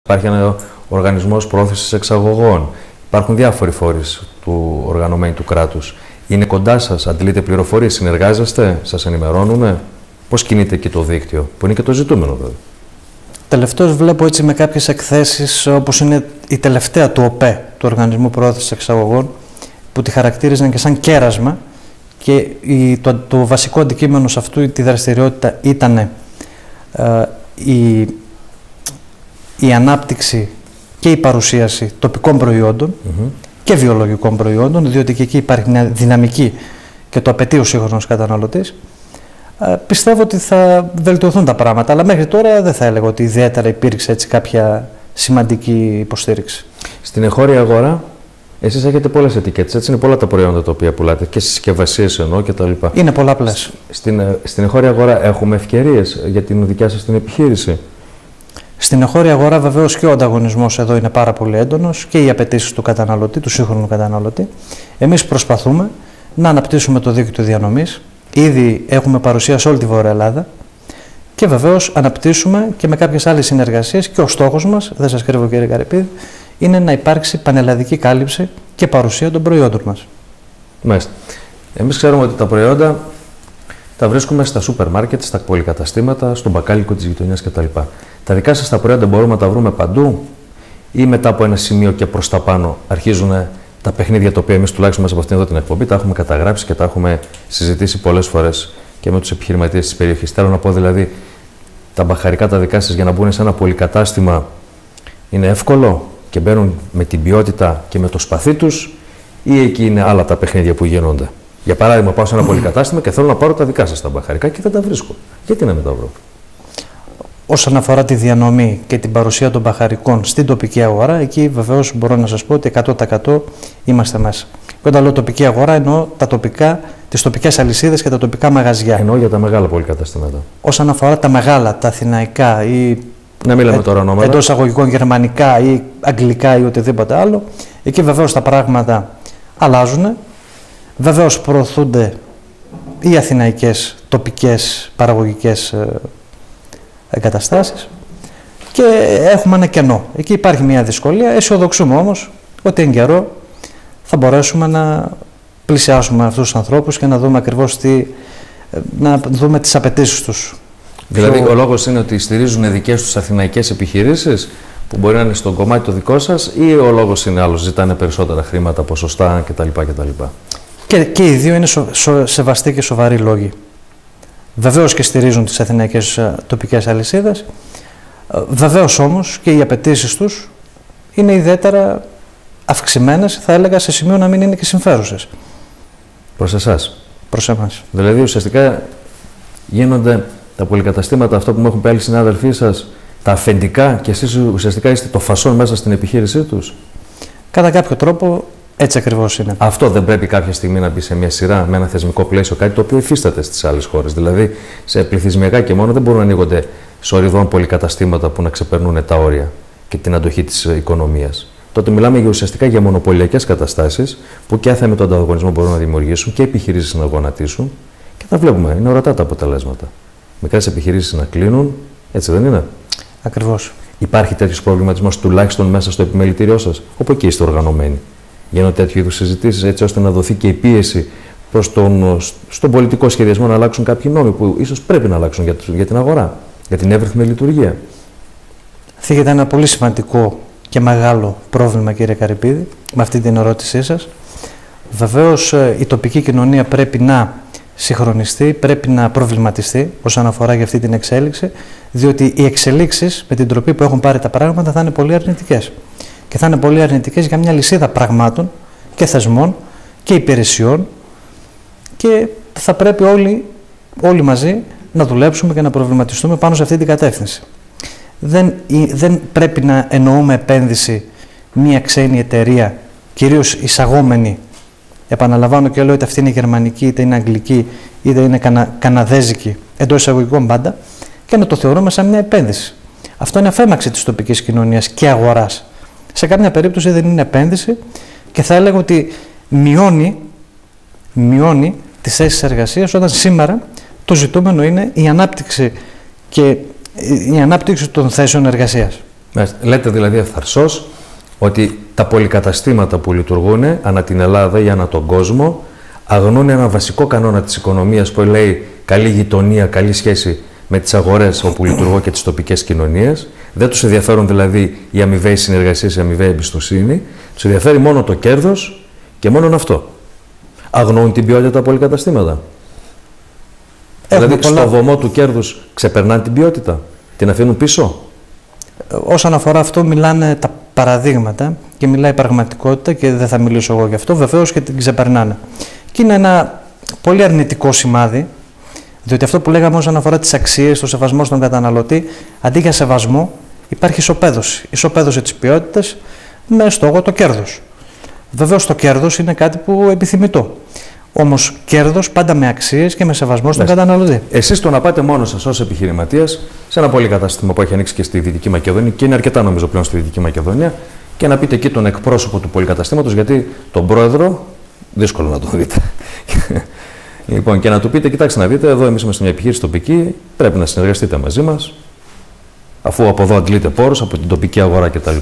Υπάρχει ένα οργανισμός πρόθεσης εξαγωγών. Υπάρχουν διάφοροι φορείς του οργανωμένου του κράτους. Είναι κοντά σας, αντλείτε πληροφορίες, συνεργάζεστε, σας ενημερώνουν. Πώς κινείται εκεί το δίκτυο, που είναι και το ζητούμενο βέβαια. Τελευταίως βλέπω έτσι με κάποιες εκθέσεις, όπως είναι η τελευταία του ΟΠΕ, του Οργανισμού Πρόθεσης Εξαγωγών, που τη χαρακτήριζαν και σαν κέρασμα, και το βασικό αντικείμενο σε αυτού τη δραστηριότητα ήταν η ανάπτυξη και η παρουσίαση τοπικών προϊόντων και βιολογικών προϊόντων, διότι και εκεί υπάρχει μια δυναμική και το απαιτεί ο σύγχρονος καταναλωτής. Πιστεύω ότι θα βελτιωθούν τα πράγματα, αλλά μέχρι τώρα δεν θα έλεγα ότι ιδιαίτερα υπήρξε έτσι κάποια σημαντική υποστήριξη. Στην εγχώρια αγορά, εσείς έχετε πολλές ετικέτες, έτσι είναι πολλά τα προϊόντα τα οποία πουλάτε και συσκευασίες εννοώ και τα λοιπά. Είναι πολλαπλές. Στην εγχώρια αγορά έχουμε ευκαιρίες για την δικιά σας την επιχείρηση? Στην εγχώρια αγορά βεβαίως και ο ανταγωνισμός εδώ είναι πάρα πολύ έντονος και οι απαιτήσεις του καταναλωτή, του σύγχρονου καταναλωτή. Εμείς προσπαθούμε να αναπτύσσουμε το δίκτυο διανομής. Ήδη έχουμε παρουσία σε όλη τη Βόρεια Ελλάδα και βεβαίως αναπτύσσουμε και με κάποιες άλλες συνεργασίες, και ο στόχος μας, δεν σας κρύβω κύριε Καρυπίδη, είναι να υπάρξει πανελλαδική κάλυψη και παρουσία των προϊόντων μας. Μάλιστα. Εμείς ξέρουμε ότι τα προϊόντα τα βρίσκουμε στα σούπερ μάρκετ, στα πολυκαταστήματα, στον μπακάλικο της γειτονιάς κτλ. Τα δικά σας τα προϊόντα μπορούμε να τα βρούμε παντού, ή μετά από ένα σημείο και προς τα πάνω αρχίζουν τα παιχνίδια τα οποία εμείς τουλάχιστον μέσα από αυτήν εδώ την εκπομπή τα έχουμε καταγράψει και τα έχουμε συζητήσει πολλές φορές και με τους επιχειρηματίες της περιοχής? Θέλω να πω δηλαδή, τα μπαχαρικά τα δικά σας για να μπουν σε ένα πολυκατάστημα είναι εύκολο και μπαίνουν με την ποιότητα και με το σπαθί τους, ή εκεί είναι άλλα τα παιχνίδια που γίνονται? Για παράδειγμα, πάω σε ένα πολυκατάστημα και θέλω να πάρω τα δικά σας τα μπαχαρικά και δεν τα βρίσκω. Γιατί να με τα βρω? Όσον αφορά τη διανομή και την παρουσία των μπαχαρικών στην τοπική αγορά, εκεί βεβαίως μπορώ να σας πω ότι 100% είμαστε μέσα. Και όταν λέω τοπική αγορά, εννοώ τις τοπικές αλυσίδες και τα τοπικά μαγαζιά. Εννοώ για τα μεγάλα πολυκαταστήματα. Όσον αφορά τα μεγάλα, τα αθηναϊκά ή να μιλάμε τώρα ονόματα, εντός αγωγικών γερμανικά ή αγγλικά ή οτιδήποτε άλλο, εκεί βεβαίως τα πράγματα αλλάζουν. Βεβαίως προωθούνται οι αθηναϊκές τοπικές παραγωγικές εγκαταστάσεις και έχουμε ένα κενό. Εκεί υπάρχει μια δυσκολία. Αισιοδοξούμε όμως ότι εν καιρό θα μπορέσουμε να πλησιάσουμε αυτούς τους ανθρώπους και να δούμε ακριβώς να δούμε τις απαιτήσεις τους. Δηλαδή ο λόγος είναι ότι στηρίζουν δικές τους αθηναϊκές επιχειρήσεις που μπορεί να είναι στον κομμάτι το δικό σας, ή ο λόγος είναι άλλος, ζητάνε περισσότερα χρήματα, ποσοστά κτλ. Και οι δύο είναι σεβαστοί και σοβαροί λόγοι. Βεβαίως και στηρίζουν τις αθηναϊκές τοπικές αλυσίδες, βεβαίως όμως και οι απαιτήσεις τους είναι ιδιαίτερα αυξημένες, θα έλεγα σε σημείο να μην είναι και συμφέρουσες. Προς εσάς? Προς εμάς. Δηλαδή ουσιαστικά γίνονται τα πολυκαταστήματα, αυτό που μου έχουν πει άλλοι συνάδελφοί σας, τα αφεντικά, και εσείς ουσιαστικά είστε το φασόν μέσα στην επιχείρησή τους? Κατά κάποιο τρόπο έτσι ακριβώς είναι. Αυτό δεν πρέπει κάποια στιγμή να μπει σε μια σειρά, με ένα θεσμικό πλαίσιο, κάτι το οποίο υφίσταται στις άλλες χώρες? Δηλαδή σε πληθυσμιακά και μόνο δεν μπορούν να ανοίγονται σοριδών πολυκαταστήματα που να ξεπερνούν τα όρια και την αντοχή της οικονομίας. Τότε μιλάμε ουσιαστικά για μονοπωλιακές καταστάσεις που και άθεα με τον ανταγωνισμό μπορούν να δημιουργήσουν και επιχειρήσεις να γονατίσουν, και τα βλέπουμε. Είναι ορατά τα αποτελέσματα. Μικρές επιχειρήσεις να κλείνουν, έτσι δεν είναι? Ακριβώς. Υπάρχει τέτοιος προβληματισμός τουλάχιστον μέσα στο επιμελητήριό σας, όπου εκεί είστε οργανωμένοι? Γίνονται τέτοιου είδους συζητήσεις έτσι ώστε να δοθεί και η πίεση προς στον πολιτικό σχεδιασμό να αλλάξουν κάποιοι νόμοι που ίσως πρέπει να αλλάξουν για την αγορά, για την εύρυθμη λειτουργία? Θίγεται ένα πολύ σημαντικό και μεγάλο πρόβλημα, κύριε Καρυπίδη, με αυτή την ερώτησή σας. Βεβαίως η τοπική κοινωνία πρέπει να συγχρονιστεί, πρέπει να προβληματιστεί όσον αφορά για αυτή την εξέλιξη, διότι οι εξελίξεις με την τροπή που έχουν πάρει τα πράγματα θα είναι πολύ αρνητικές. Και θα είναι πολύ αρνητικές για μια λυσίδα πραγμάτων και θεσμών και υπηρεσιών, και θα πρέπει όλοι μαζί να δουλέψουμε και να προβληματιστούμε πάνω σε αυτή την κατεύθυνση. Δεν πρέπει να εννοούμε επένδυση μια ξένη εταιρεία, κυρίως εισαγόμενη. Επαναλαμβάνω και λέω, είτε αυτή είναι γερμανική, είτε είναι αγγλική, είτε είναι καναδέζικη, εντός εισαγωγικών πάντα, και να το θεωρούμε σαν μια επένδυση. Αυτό είναι αφέμαξη της τοπικής κοινωνίας και αγοράς. Σε κάποια περίπτωση δεν είναι επένδυση, και θα έλεγα ότι μειώνει τις θέσεις εργασίας, όταν σήμερα το ζητούμενο είναι η ανάπτυξη των θέσεων εργασίας. Λέτε δηλαδή ευθαρσώς ότι τα πολυκαταστήματα που λειτουργούν ανά την Ελλάδα ή ανά τον κόσμο αγνοούν ένα βασικό κανόνα της οικονομίας που λέει καλή γειτονία, καλή σχέση με τις αγορές όπου λειτουργώ και τις τοπικές κοινωνίες. Δεν τους ενδιαφέρουν δηλαδή οι αμοιβαίες συνεργασίες, η αμοιβαία εμπιστοσύνη. Τους ενδιαφέρει μόνο το κέρδος και μόνο αυτό. Αγνοούν την ποιότητα τα πολυκαταστήματα. Δηλαδή στο βωμό του κέρδους ξεπερνάνε την ποιότητα, την αφήνουν πίσω. Όσον αφορά αυτό, μιλάνε τα παραδείγματα και μιλάει η πραγματικότητα και δεν θα μιλήσω εγώ γι' αυτό. Βεβαίως και την ξεπερνάνε. Και είναι ένα πολύ αρνητικό σημάδι, διότι αυτό που λέγαμε όσον αφορά τις αξίες, το σεβασμό στον καταναλωτή, αντί για σεβασμό υπάρχει ισοπαίδωση. Ισοπαίδωση της ποιότητας με στόχο το κέρδος. Βεβαίως το κέρδος είναι κάτι που επιθυμητό. Όμως κέρδος πάντα με αξίες και με σεβασμό στον καταναλωτή. Εσείς το να πάτε μόνος σας ως επιχειρηματίας σε ένα πολυκατάστημα που έχει ανοίξει και στη Δυτική Μακεδονία και είναι αρκετά νομίζω πλέον στη Δυτική Μακεδονία και να πείτε εκεί τον εκπρόσωπο του πολυκαταστήματος, γιατί τον πρόεδρο δύσκολο να τον δείτε. Λοιπόν, και να του πείτε, κοιτάξτε να δείτε, εδώ εμείς είμαστε μια επιχείρηση τοπική, πρέπει να συνεργαστείτε μαζί μας, αφού από εδώ αντλείτε πόρους από την τοπική αγορά κτλ.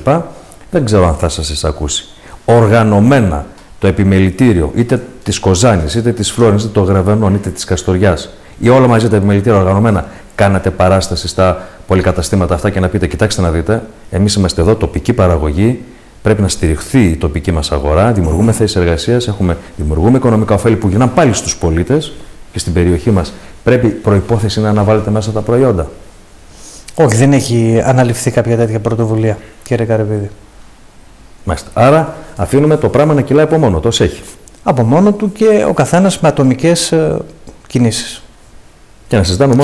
Δεν ξέρω αν θα σας εισακούσει. Οργανωμένα το επιμελητήριο είτε της Κοζάνης, είτε της Φλόρινας, είτε των Γραβενών, είτε της Καστοριάς ή όλα μαζί τα επιμελητήρια οργανωμένα, κάνατε παράσταση στα πολυκαταστήματα αυτά και να πείτε, κοιτάξτε να δείτε, εμείς είμαστε εδώ τοπική παραγωγή. Πρέπει να στηριχθεί η τοπική μας αγορά, δημιουργούμε θέσεις εργασίας, δημιουργούμε οικονομικά ωφέλη που γυρνάνε πάλι στους πολίτες και στην περιοχή μας. Πρέπει προϋπόθεση να αναβάλλετε μέσα τα προϊόντα. Όχι, δεν έχει αναλυφθεί κάποια τέτοια πρωτοβουλία, κύριε Καρυπίδη. Μάλιστα. Άρα αφήνουμε το πράγμα να κυλάει από μόνο του, ως έχει. Από μόνο του και ο καθένας με ατομικές κινήσεις. Και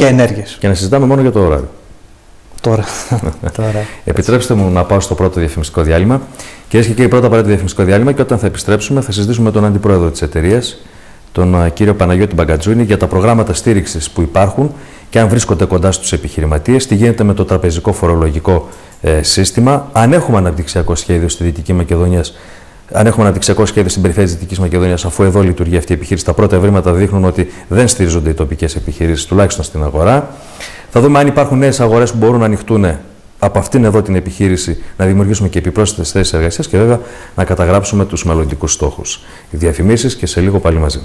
ενέργειες. Και να συζητάμε μόνο για το ωράριο. Τώρα. Επιτρέψτε μου να πάω στο πρώτο διαφημιστικό διάλειμμα. Κυρίες και κύριοι, πρώτα απαραίτητο διαφημιστικό διάλειμμα και όταν θα επιστρέψουμε θα συζητήσουμε με τον αντιπρόεδρο της εταιρείας, τον κύριο Παναγιώτη Μπαγκατζούνη, για τα προγράμματα στήριξης που υπάρχουν και αν βρίσκονται κοντά στους επιχειρηματίες, τι γίνεται με το τραπεζικό φορολογικό σύστημα, αν έχουμε αναπτυξιακό σχέδιο στη Δυτική Μακεδονία. Αν έχουμε αναπτυξιακό σχέδιο στην περιφέρεια της Δυτικής Μακεδονίας, αφού εδώ λειτουργεί αυτή η επιχείρηση, τα πρώτα ευρήματα δείχνουν ότι δεν στηρίζονται οι τοπικές επιχειρήσεις, τουλάχιστον στην αγορά. Θα δούμε αν υπάρχουν νέες αγορές που μπορούν να ανοιχτούν από αυτήν εδώ την επιχείρηση, να δημιουργήσουμε και επιπρόσθετες θέσεις εργασίας και βέβαια να καταγράψουμε τους μελλοντικούς στόχους. Οι διαφημίσεις και σε λίγο πάλι μαζί.